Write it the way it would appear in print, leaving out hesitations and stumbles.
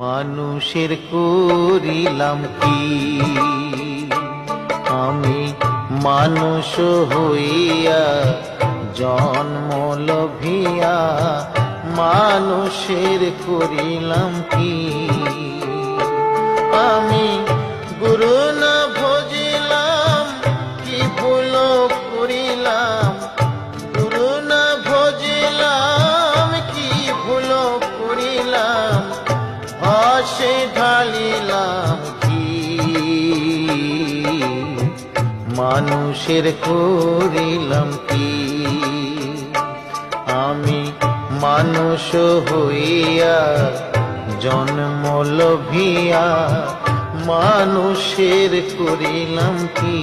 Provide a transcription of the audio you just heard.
মানুষের করিলাম কি আমি, মানুষ হইয়া জন্ম লভিয়া মানুষের করিলাম কি আমি। গুরু না ভজিলাম কি ভুল করিলাম, গুরু না ভজিলাম কি ভুল করিলাম, ভাসে ঢালিলাম কি মানুষের করিলাম কি আমি। মানুষ হইয়া জন্ম লভিয়া মানুষের করিলাম কি।